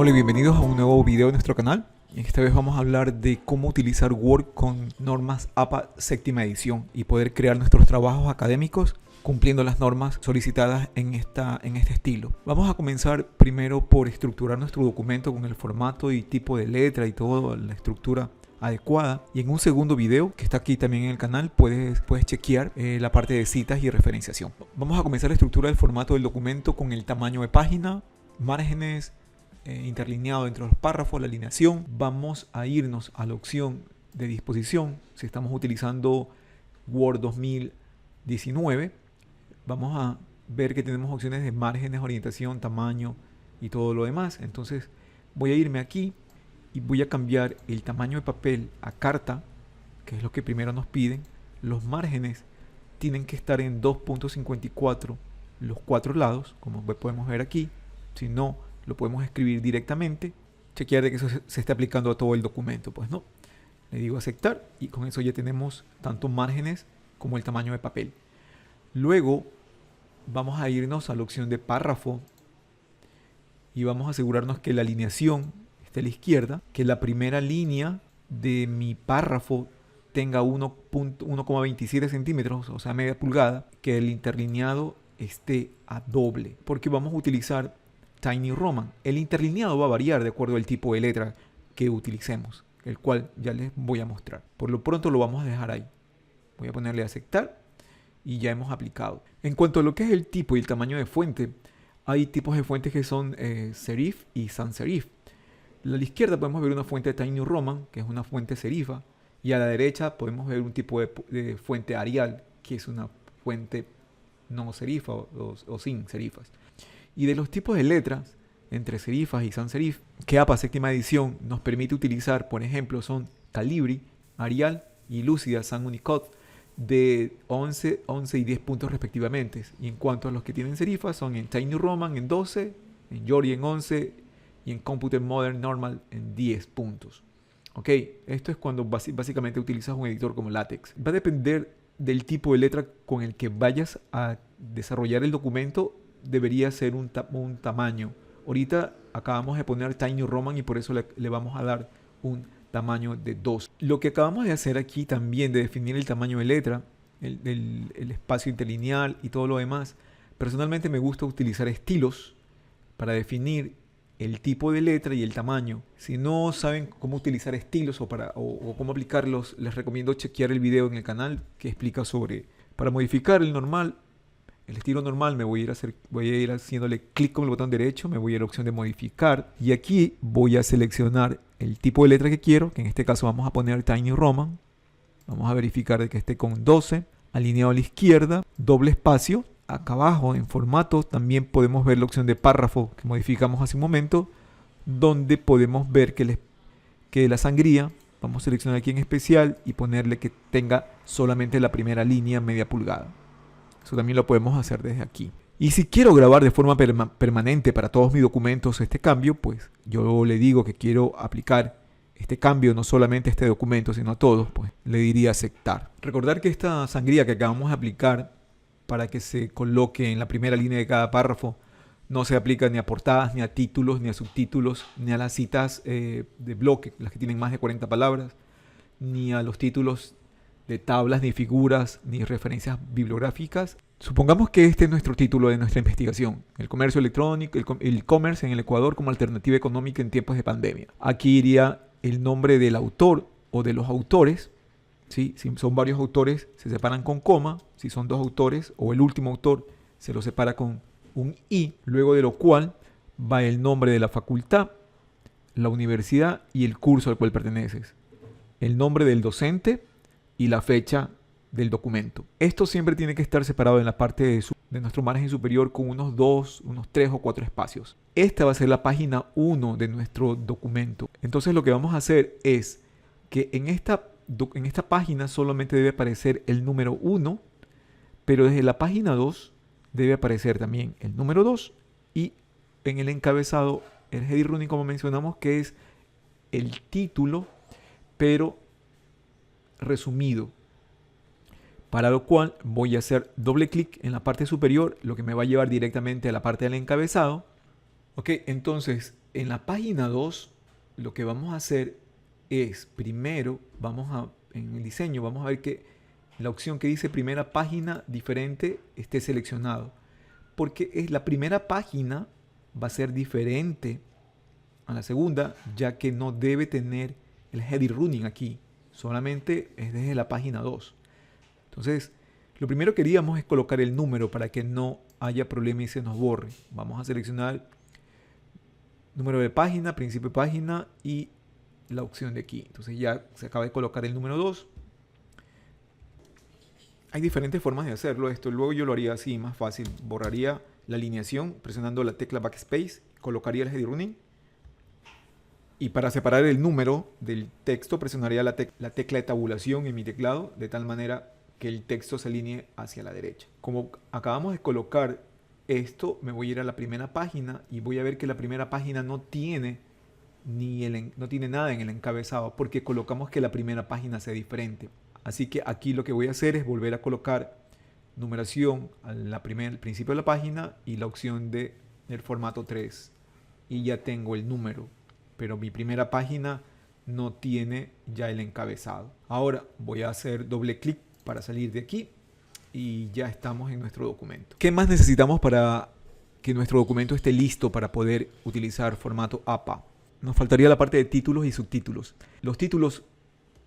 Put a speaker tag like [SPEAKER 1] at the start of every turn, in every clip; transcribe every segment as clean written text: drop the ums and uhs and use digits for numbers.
[SPEAKER 1] Hola y bienvenidos a un nuevo video de nuestro canal. Esta vez vamos a hablar de cómo utilizar Word con normas APA séptima edición y poder crear nuestros trabajos académicos cumpliendo las normas solicitadas en este estilo. Vamos a comenzar primero por estructurar nuestro documento con el formato y tipo de letra y toda la estructura adecuada, y en un segundo video que está aquí también en el canal puedes chequear la parte de citas y referenciación. Vamos a comenzar la estructura del formato del documento con el tamaño de página, márgenes, interlineado entre los párrafos, la alineación. Vamos a irnos a la opción de disposición. Si estamos utilizando Word 2019, vamos a ver que tenemos opciones de márgenes, orientación, tamaño y todo lo demás. Entonces voy a irme aquí y voy a cambiar el tamaño de papel a carta, que es lo que primero nos piden. Los márgenes tienen que estar en 2.54 los cuatro lados, como podemos ver aquí. Si no, lo podemos escribir directamente, chequear de que eso se esté aplicando a todo el documento. Pues no, le digo aceptar y con eso ya tenemos tanto márgenes como el tamaño de papel. Luego vamos a irnos a la opción de párrafo y vamos a asegurarnos que la alineación esté a la izquierda, que la primera línea de mi párrafo tenga 1,27 centímetros, o sea media pulgada, que el interlineado esté a doble, porque vamos a utilizar Tiny Roman. El interlineado va a variar de acuerdo al tipo de letra que utilicemos, el cual ya les voy a mostrar. Por lo pronto lo vamos a dejar ahí. Voy a ponerle a aceptar y ya hemos aplicado. En cuanto a lo que es el tipo y el tamaño de fuente, hay tipos de fuentes que son serif y sans serif. A la izquierda podemos ver una fuente de Tiny Roman, que es una fuente serifa, y a la derecha podemos ver un tipo de fuente Arial, que es una fuente no serifa o sin serifas. Y de los tipos de letras, entre serifas y sans serif, que APA séptima edición nos permite utilizar, por ejemplo, son Calibri, Arial y Lucida Sans Unicode, de 11, 11 y 10 puntos respectivamente. Y en cuanto a los que tienen serifas, son en Tiny Roman en 12, en Yordi en 11 y en Computer Modern Normal en 10 puntos. Ok, esto es cuando básicamente utilizas un editor como LaTeX. Va a depender del tipo de letra con el que vayas a desarrollar el documento. Debería ser un tamaño. Ahorita acabamos de poner Tiny Roman y por eso le vamos a dar un tamaño de 2. Lo que acabamos de hacer aquí también de definir el tamaño de letra, el espacio interlineal y todo lo demás. Personalmente me gusta utilizar estilos para definir el tipo de letra y el tamaño. Si no saben cómo utilizar estilos o cómo aplicarlos, les recomiendo chequear el video en el canal que explica sobre para modificar el normal. El estilo normal voy a ir haciéndole clic con el botón derecho, me voy a la opción de modificar y aquí voy a seleccionar el tipo de letra que quiero, que en este caso vamos a poner Tiny Roman. Vamos a verificar de que esté con 12, alineado a la izquierda, doble espacio. Acá abajo en formato también podemos ver la opción de párrafo que modificamos hace un momento, donde podemos ver que la sangría, vamos a seleccionar aquí en especial y ponerle que tenga solamente la primera línea media pulgada. Eso también lo podemos hacer desde aquí. Y si quiero grabar de forma permanente para todos mis documentos este cambio, pues yo le digo que quiero aplicar este cambio no solamente a este documento, sino a todos, pues le diría aceptar. Recordar que esta sangría que acabamos de aplicar para que se coloque en la primera línea de cada párrafo no se aplica ni a portadas, ni a títulos, ni a subtítulos, ni a las citas de bloque, las que tienen más de 40 palabras, ni a los títulos de tablas, ni figuras, ni referencias bibliográficas. Supongamos que este es nuestro título de nuestra investigación: el comercio electrónico, el e-commerce en el Ecuador como alternativa económica en tiempos de pandemia. Aquí iría el nombre del autor o de los autores. ¿Sí? Si son varios autores, se separan con coma. Si son dos autores o el último autor, se lo separa con un i, luego de lo cual va el nombre de la facultad, la universidad y el curso al cual perteneces, el nombre del docente y la fecha del documento. Esto siempre tiene que estar separado en la parte de nuestro margen superior con unos 3 o 4 espacios. Esta va a ser la página 1 de nuestro documento. Entonces lo que vamos a hacer es que en esta página solamente debe aparecer el número 1, pero desde la página 2 debe aparecer también el número 2 y en el encabezado el header running, como mencionamos, que es el título, pero resumido, para lo cual voy a hacer doble clic en la parte superior, lo que me va a llevar directamente a la parte del encabezado. Ok, entonces En la página 2, lo que vamos a hacer es, primero, en el diseño, vamos a ver que la opción que dice primera página diferente esté seleccionado. Porque es la primera página va a ser diferente a la segunda, ya que no debe tener el header running aquí. Solamente es desde la página 2. Entonces, lo primero que queríamos es colocar el número para que no haya problema y se nos borre. Vamos a seleccionar número de página, principio de página y la opción de aquí. Entonces ya se acaba de colocar el número 2. Hay diferentes formas de hacerlo esto. Luego yo lo haría así, más fácil. Borraría la alineación presionando la tecla Backspace. Colocaría el header running. Y para separar el número del texto presionaría la tecla de tabulación en mi teclado, de tal manera que el texto se alinee hacia la derecha. Como acabamos de colocar esto, me voy a ir a la primera página y voy a ver que la primera página no tiene nada en el encabezado, porque colocamos que la primera página sea diferente. Así que aquí lo que voy a hacer es volver a colocar numeración al principio de la página y la opción del formato 3. Y ya tengo el número, pero mi primera página no tiene ya el encabezado. Ahora voy a hacer doble clic para salir de aquí y ya estamos en nuestro documento. ¿Qué más necesitamos para que nuestro documento esté listo para poder utilizar formato APA? Nos faltaría la parte de títulos y subtítulos. Los títulos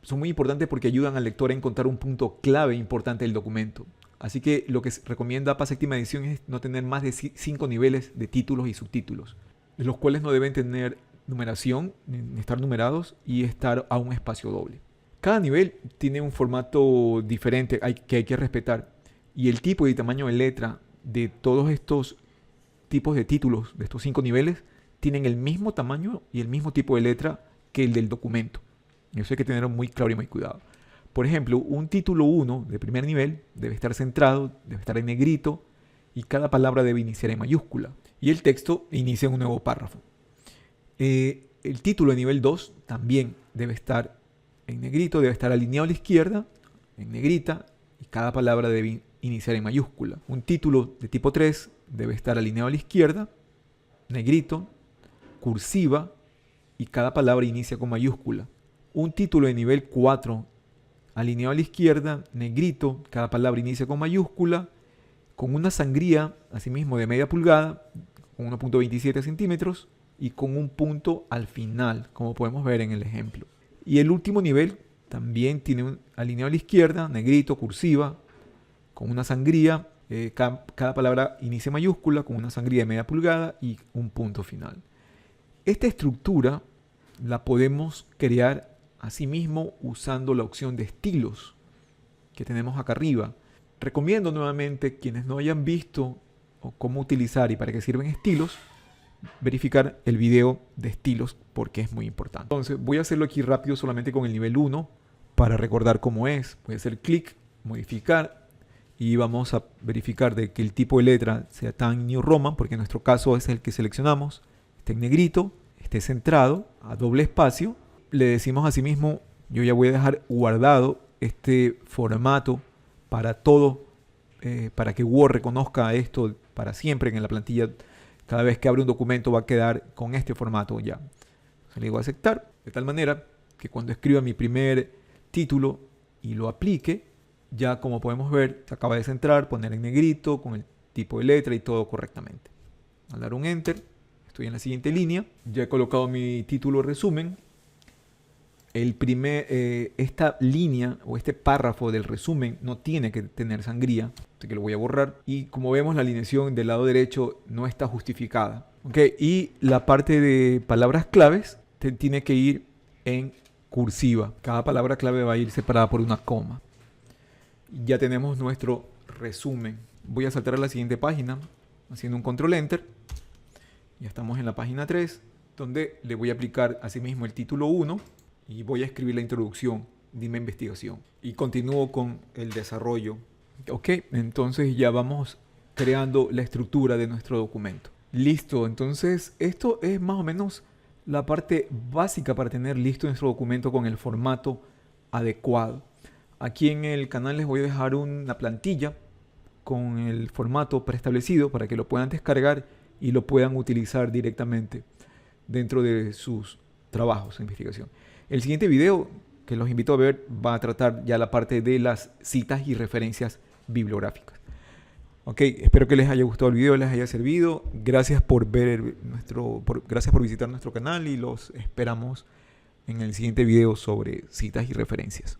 [SPEAKER 1] son muy importantes porque ayudan al lector a encontrar un punto clave importante del documento. Así que lo que recomienda APA séptima edición es no tener más de 5 niveles de títulos y subtítulos, los cuales no deben tener numeración, ni estar numerados y estar a un espacio doble. Cada nivel tiene un formato diferente que hay que respetar, y el tipo y tamaño de letra de todos estos tipos de títulos de estos 5 niveles tienen el mismo tamaño y el mismo tipo de letra que el del documento. Eso hay que tenerlo muy claro y muy cuidado. Por ejemplo, un título 1 de primer nivel debe estar centrado, debe estar en negrito y cada palabra debe iniciar en mayúscula. Y el texto inicia en un nuevo párrafo. El título de nivel 2 también debe estar en negrito, debe estar alineado a la izquierda, en negrita, y cada palabra debe iniciar en mayúscula. Un título de tipo 3 debe estar alineado a la izquierda, negrito, cursiva, y cada palabra inicia con mayúscula. Un título de nivel 4 alineado a la izquierda, negrito, cada palabra inicia con mayúscula, con una sangría, asimismo de media pulgada, con 1.27 centímetros, y con un punto al final, como podemos ver en el ejemplo. Y el último nivel también tiene un alineado a la izquierda, negrito, cursiva, con una sangría, cada palabra inicia mayúscula, con una sangría de media pulgada y un punto final. Esta estructura la podemos crear asimismo usando la opción de estilos que tenemos acá arriba. Recomiendo nuevamente, quienes no hayan visto cómo utilizar y para qué sirven estilos, verificar el video de estilos porque es muy importante. Entonces voy a hacerlo aquí rápido solamente con el nivel 1 para recordar cómo es. Voy a hacer clic, modificar y vamos a verificar de que el tipo de letra sea Times New Roman, porque en nuestro caso es el que seleccionamos, esté en negrito, esté centrado, a doble espacio. Le decimos asimismo, yo ya voy a dejar guardado este formato para todo, para que Word reconozca esto para siempre en la plantilla. Cada vez que abre un documento va a quedar con este formato ya. Le digo a aceptar, de tal manera que cuando escriba mi primer título y lo aplique, ya como podemos ver, se acaba de centrar, poner en negrito, con el tipo de letra y todo correctamente. Al dar un Enter, estoy en la siguiente línea. Ya he colocado mi título resumen. Esta línea o este párrafo del resumen no tiene que tener sangría, así que lo voy a borrar. Y como vemos, la alineación del lado derecho no está justificada. ¿Okay? Y la parte de palabras claves tiene que ir en cursiva. Cada palabra clave va a ir separada por una coma. Ya tenemos nuestro resumen. Voy a saltar a la siguiente página haciendo un control enter. Ya estamos en la página 3, donde le voy a aplicar asimismo el título 1 y voy a escribir la introducción de mi investigación. Y continúo con el desarrollo. Ok, entonces ya vamos creando la estructura de nuestro documento. Listo, entonces esto es más o menos la parte básica para tener listo nuestro documento con el formato adecuado. Aquí en el canal les voy a dejar una plantilla con el formato preestablecido para que lo puedan descargar y lo puedan utilizar directamente. dentro de sus trabajos de investigación. El siguiente video que los invito a ver va a tratar ya la parte de las citas y referencias bibliográficas. Ok, espero que les haya gustado el video, les haya servido. Gracias por gracias por visitar nuestro canal y los esperamos en el siguiente video sobre citas y referencias.